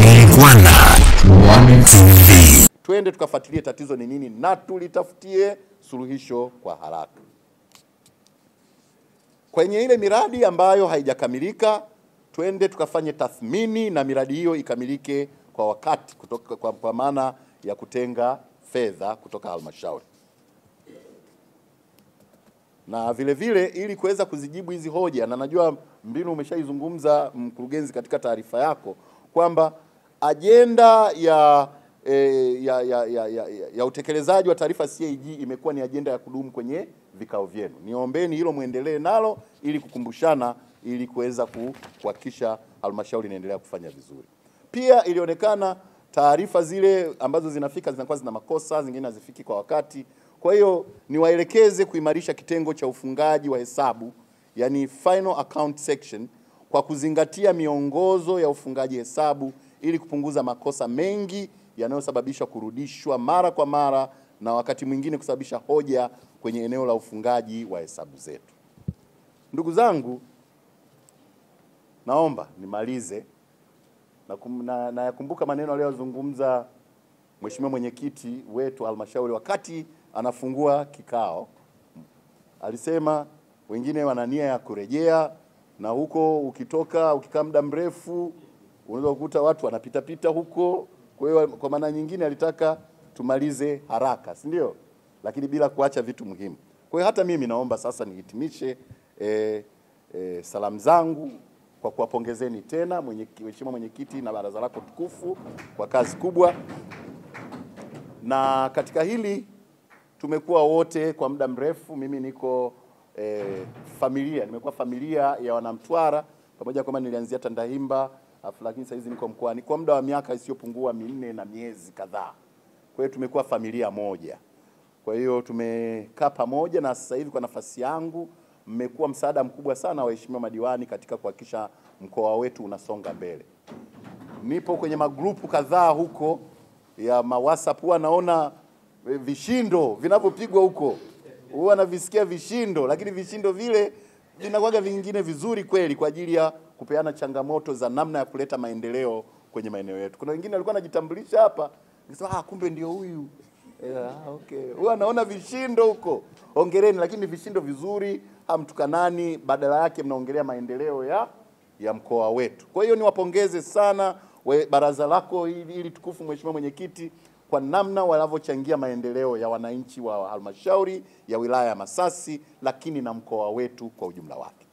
Bwana One TV. Twende tukafuatilie tatizo ni nini na tulitafutie suluhisho kwa haraka. Kwenye ile miradi ambayo haijakamilika, twende tukafanye tathmini na miradi hiyo ikamilike kwa wakati, kutoka kwa maana ya kutenga fedha kutoka halmashauri. Na vile vile ili kuweza kuzijibu hizi hoja, na najua mbinu umeshaizungumza mkurugenzi katika taarifa yako kwamba ajenda ya utekelezaji wa taarifa CAG imekuwa ni ajenda ya kudumu kwenye vikao vyenu. Niombeni hilo muendelee nalo ili kukumbushana, ili kuweza kuhakikisha halmashauri inaendelea kufanya vizuri. Pia ilionekana taarifa zile ambazo zinafika zinakuwa zina makosa, zingine hazifiki kwa wakati. Kwa hiyo niwaelekeze kuimarisha kitengo cha ufungaji wa hesabu, yani final account section, kwa kuzingatia miongozo ya ufungaji hesabu ili kupunguza makosa mengi yanayosababisha kurudishwa mara kwa mara na wakati mwingine kusababisha hoja kwenye eneo la ufungaji wa hesabu zetu. Ndugu zangu, naomba nimalize na yakumbuka maneno aliyozungumza Mheshimiwa mwenyekiti wetu halmashauri wakati anafungua kikao. Alisema wengine wana nia ya kurejea, na huko ukikaa muda mrefu unaweza kukuta watu wanapita pita huko. Kwa hiyo kwa maana nyingine alitaka tumalize haraka, si ndio? Lakini bila kuacha vitu muhimu. Kwa hiyo hata mimi naomba sasa nihitimishe salamu zangu kwa kuwapongezeni tena Mheshimiwa mwenyekiti na baraza lako tukufu kwa kazi kubwa. Na katika hili tumekuwa wote kwa muda mrefu. Mimi niko nimekuwa familia ya Wanamtwara, pamoja kwamba nilianzia Tandahimba, lakini sasa hizi niko mkoani kwa muda wa miaka isiyopungua 4 na miezi kadhaa. Kwa hiyo tumekuwa familia moja. Kwa hiyo tumekaa pamoja, na sasa hivi kwa nafasi yangu mmekuwa msaada mkubwa sana waheshimiwa madiwani katika kuhakikisha mkoa wetu unasonga mbele. Nipo kwenye magrupu kadhaa huko ya WhatsApp, huwa naona vishindo vinavyopigwa huko. Huwa navisikia vishindo, lakini vishindo vile vinakuwa vingine vizuri kweli kwa ajili ya kupeana changamoto za namna ya kuleta maendeleo kwenye maeneo yetu. Kuna wengine walikuwa wanajitambulisha hapa, nikasema kumbe ndio huyu. Okay. Huwa naona vishindo huko. Hongereni, lakini vishindo vizuri, hamtukanani, badala yake mnaongelea maendeleo ya mkoa wetu. Kwa hiyo niwapongeze sana baraza lako hili tukufu, Mheshimiwa mwenyekiti, kwa namna wanavyochangia maendeleo ya wananchi wa halmashauri ya wilaya ya Masasi, lakini na mkoa wetu kwa ujumla wake.